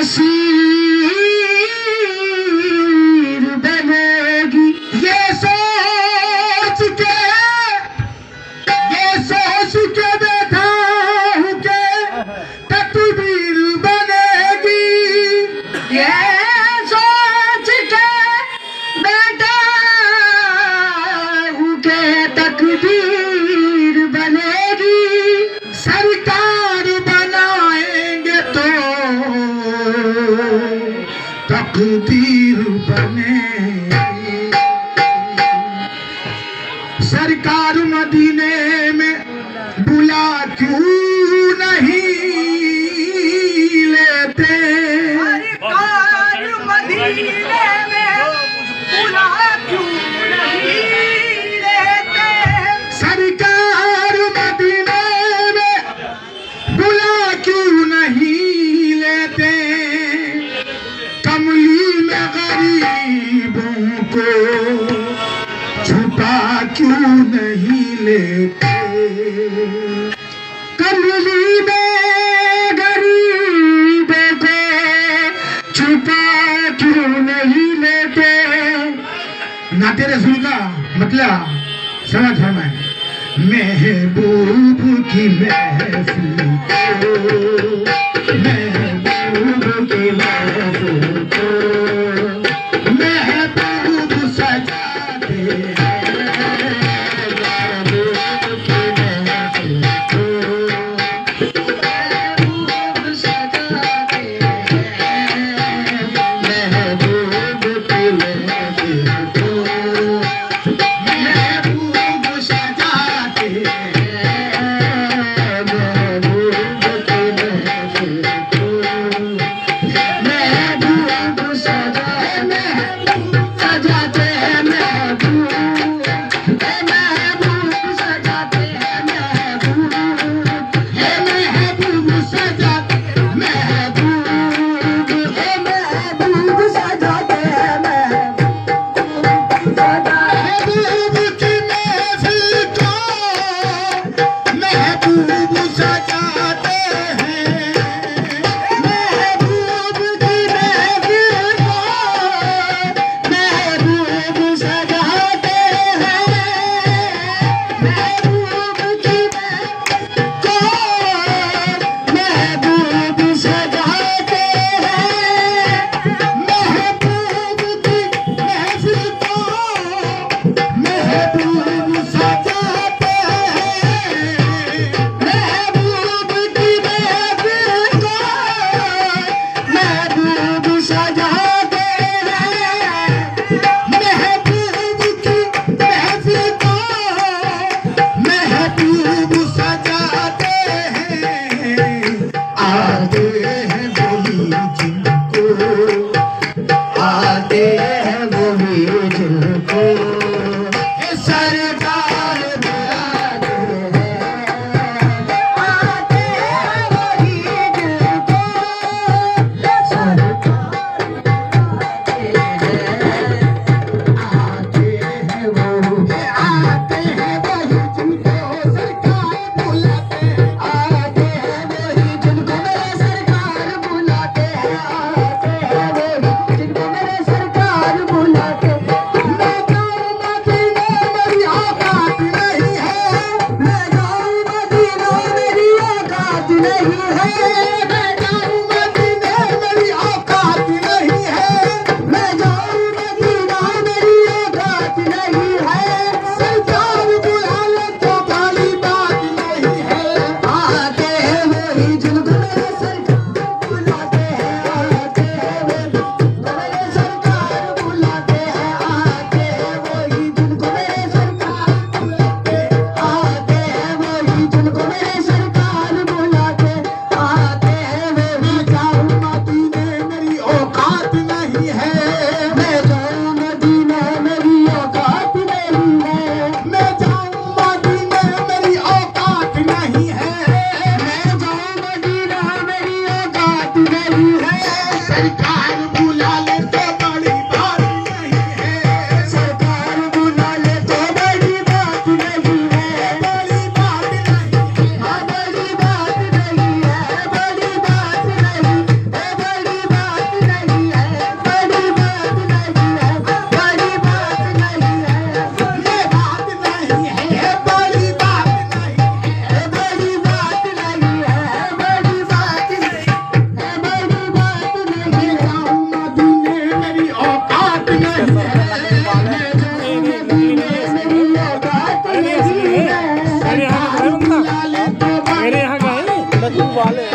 तस्वीर बनेगी। ये सोच के बैठा हूँ के तस्वीर बनेगी। ये सोच के बैठा हूँ के तकदीर बनेगी। सरकार बनाएंगे तो तकदीर बनेगी। सरकार मदीने में बुला क्यों नहीं लेते। सरकार मदीने में बुला क्यों नहीं लेते। सरकार मदीने में बुला क्यों नहीं लेते। कमली में गरीबों को छुपा क्यों नहीं लेते। कमली में गरीबों को छुपा क्यों नहीं लेते। नाते रसूल का मतलब समझ हमें। महबूब की महफिल को, महबूब की महफिल को महबूब सजाते हैं। महबूब की महफिल को महबूब सजाते हैं। महबूब की महफिल को महबूब सजाते हैं। महबूब की महफिल को महबूब सजाते हैं। महबूब सजाते हैं। महबूब सजाते हैं। महबूब सजाते हैं। महबूब की महफिल को महबूब सजाते हैं। महबूब की महफिल को महबूब सजाते हैं। महबूब की महफिल को महबूब सजाते हैं। महबूब की महफिल को महबूब सजाते हैं। महबूब की महफिल को महबूब सजाते हैं। महबूब की महफिल को महबूब सजाते हैं। आते हैं वही जिनको, आते हैं वही जिनको सरकार बुलाते हैं। आते हैं वही जिनको सरकार बुलाते हैं। आते हैं वही जिनको सरकार बुलाते हैं। आते हैं वही जिनको मेरे सरकार बुलाते हैं। आते हैं वही जिनको मेरे सरकार बुलाते हैं। मैं जाऊं मदीना मेरी औकात नहीं है। मैं जाऊं मदीना मेरी औकात नहीं है। मैं जाऊं मदीना मेरी औकात नहीं है। मैं जाऊं मदीना मेरी औकात नहीं है। सरकार बुला ले तो खाली बात नहीं है। आते हैं वही जिनको मेरे सरकार बुलाते हैं। आते हैं वही जिनको मेरे सरकार बुलाते हैं। आते हैं वही जिनको मेरे सरकार बुलाते हैं। आते हैं वही जिनको मेरे सरकार बुलाते हैं।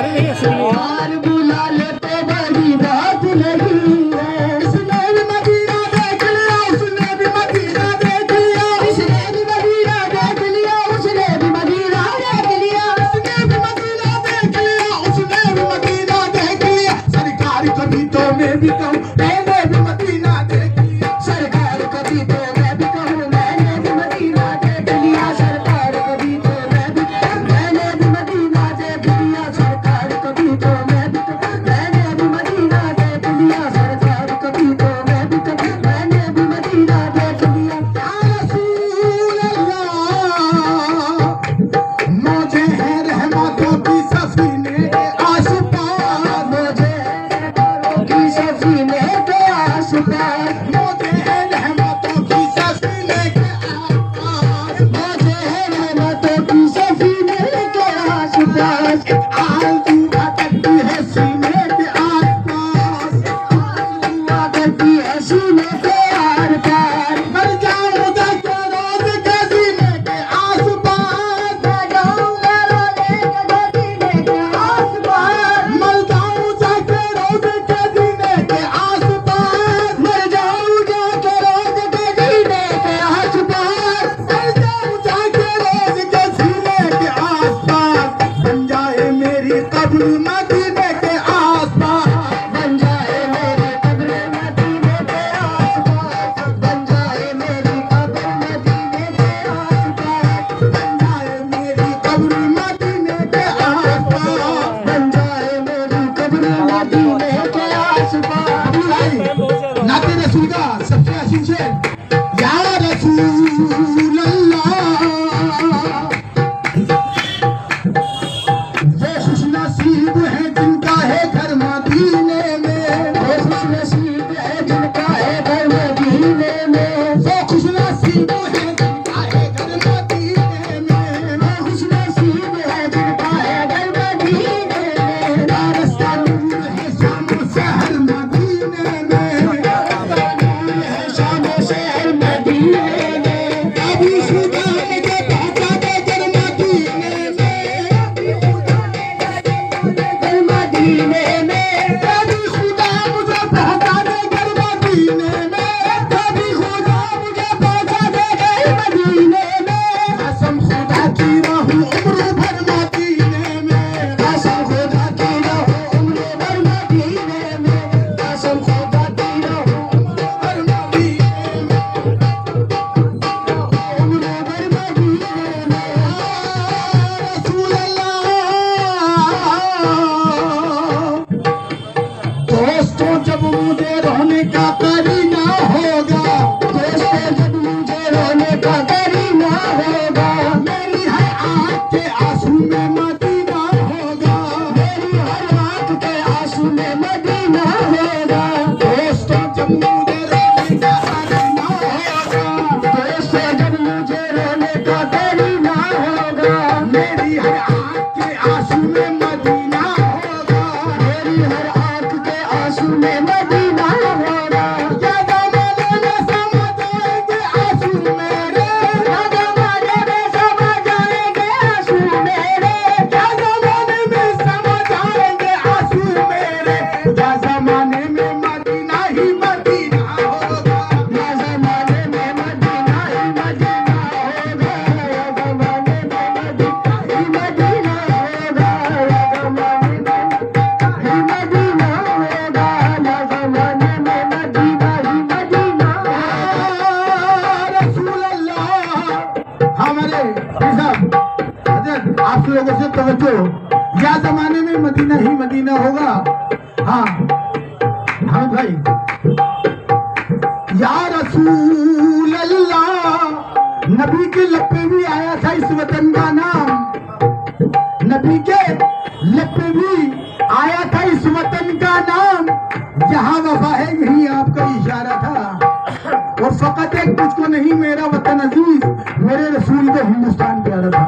और बुला ले तो बड़ी बात नहीं है। इसने भी मदीना देख लिया, उसने भी मदीना देख लिया, इसने भी मदीना देख लिया, उसने भी मदीना देख लिया, उसने भी मदीना देख लिया, उसने भी मदीना देख लिया। सरकार कभी तो मैं भी कहूँ मैंने भी मदीना देख लिया, सरकार कभी तो मैं भी कहूँ मैंने भी मदीना देख लिया, सरकार कभी तो मैं भी मैंने भी मदीना देख लिया, सरकार कभी तो मैं भी मैंने भी मदीना देख लिया, सरकार कभी तो मैं भी मैंने भी मदीना देख लिया। या रसूल अल्लाह मुझे है रहमतों की सफीने के आस-पास, मुझे की सफीने के आस-पास, मुझे है रहमतों की सफीने के आस-पास, मुझे है रहमतों की सफीने के आस-पास। आरज़ू करती है सीने के आस-पास, आरज़ू करती है सीने के आर-पार। मर जाऊंगा तो रोज़ के सीने के आस-पास, मर जाऊंगा रोज़ के सीने के आस-पास, मर जाऊंगा तो रोज़ के सीने के आस-पास, मर जाऊंगा तो रोज़ के सीने के आस-पास, मर जाऊंगा तो रोज़ के सीने के आस-पास। बन जाए मेरी कब्र मदीने के आस-पास, बन जाए मेरी कब्र मदीने के आस-पास, बन जाए मेरी कब्र मदीने के आस-पास, बन जाए मेरी कब्र मदीने के आस-पास, बन जाए मेरी कब्र मदीने के आस-पास। नाते रसूल का सबसे हसीन शेर, या रसूल अल्लाह वो खुशनसीब है जिनका है घर मदीने में, वो खुशनसीब है जिनका है घर मदीने में, वो खुशनसीब है जिनका है घर मदीने में, वो खुशनसीब है जिनका है घर मदीने में। रास्ता नूर है शाम शहर मदीने में, रास्ता नूर है शाम शहर मदीने में। कभी खुदा मुझे पहुंचा दे घर मदीने में, घर मदीने में, कभी खुदा मुझे पहुंचा दे घर मदीने में, कभी खुदा मुझे पहुंचा दे घर मदीने में। कसम खुदा की रहूं उम्र भर मदीने में, कसम खुदा की रहूं उम्र भर मदीने में, कसम खुदा की रहूं उम्र भर मदीने में, उम्र भर मदीने में। रसूल अल्लाह दोस्तों जब मुझे रोने का करीना होगा, दोस्तों जब मुझे रोने का करीना होगा, मेरी हर आँख के आंसू में मदीना होगा, मेरी हर आँख के आंसू में मदीना होगा। दोस्तों जब मुझे रोने का करीना होगा, दोस्तों जब मुझे रोने का करीना होगा, मेरी हर आँख के आंसू में मदीना होगा, मेरी हर आँख के आंसू में मदीना होगा। या ज़माने में समा जाएंगे आंसू मेरे, या ज़माने में समा जाएंगे आंसू मेरे, या ज़माने में समा जाएंगे आंसू मेरे। या ज़माने में मदीना ही मदीना होगा, या ज़माने में मदीना ही मदीना होगा, या ज़माने में मदीना ही मदीना होगा, या ज़माने में ही मदीना होगा, या ज़माने में मदीना ही मदीना होगा। रसूल अल्लाह हमारे साहब हजरत आप लोगों से तवज्जो, या जमाने में मदीना ही मदीना होगा। हाँ हाँ भाई, या रसूल अल्लाह नबी के लब पे भी आया था इस वतन का नाम, नबी के लब पे भी आया था इस वतन का नाम। यहाँ वफा है यही आपका इशारा था, और फकत एक मुझको नहीं मेरा वतन अजीज, मेरे रसूल को हिंदुस्तान प्यारा था।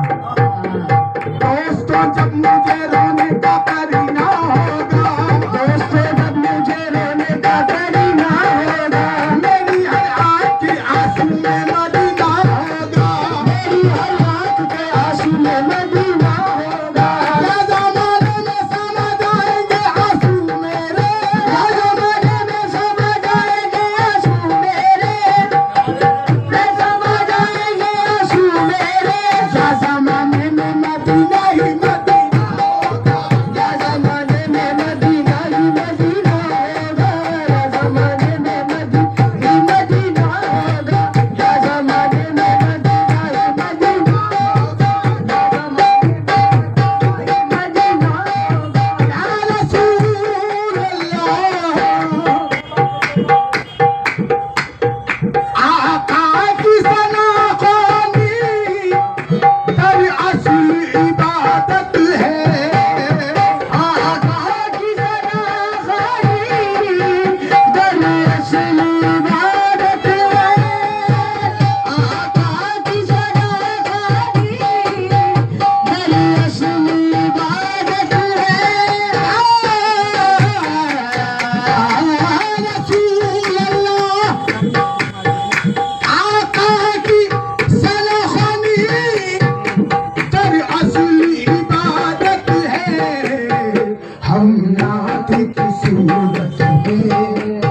दोस्तों जब मुझे रोने का करीना होगा, दोस्तों जब मुझे रोने का करीना होगा, मेरी हर आँख के आंसू में मदीना होगा, मेरी हर आँख के आंसू में मदीना होगा। या ज़माने में सूरत में,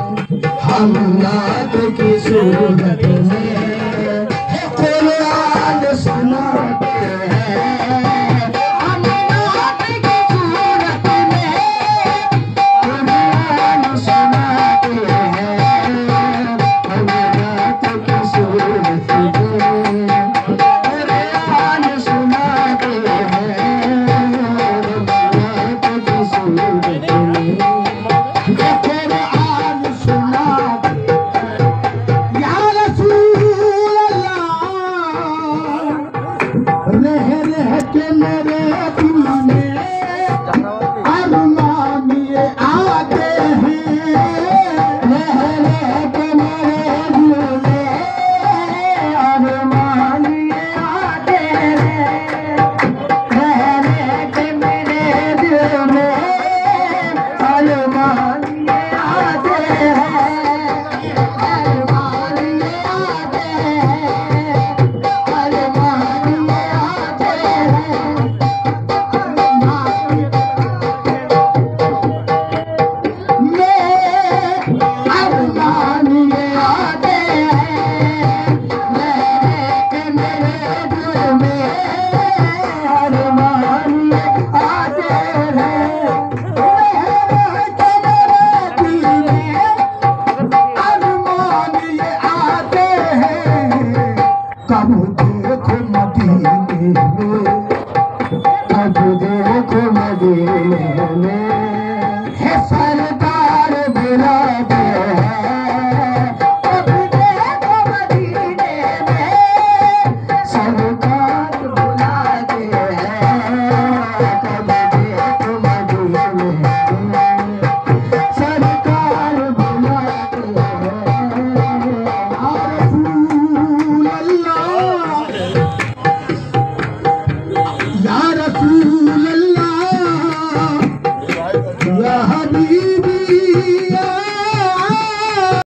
हम नात की सूरत में कुरान सुनाते हैं। हम नात की सूरत में कुरान सुनाते हैं। हम नात की सूरत में कुरान सुनाते हैं। नात की सूरत में कुरान सुनाते या रसूल अल्लाह, रह रह के मेरे दिल में अरमान ये आते हैं। रह रह के मेरे दिल में अरमान ये आते हैं। रह रह के मेरे दिल में अरमान ये आते हैं। अरमान ये आते हैं। अरमान ये आते हैं। अरमान ये आते हैं। मेरे दिल में अरमान ये आते हैं। अरमान ये आते हैं। कब देखो मदीने में, कब देखो मदीने में है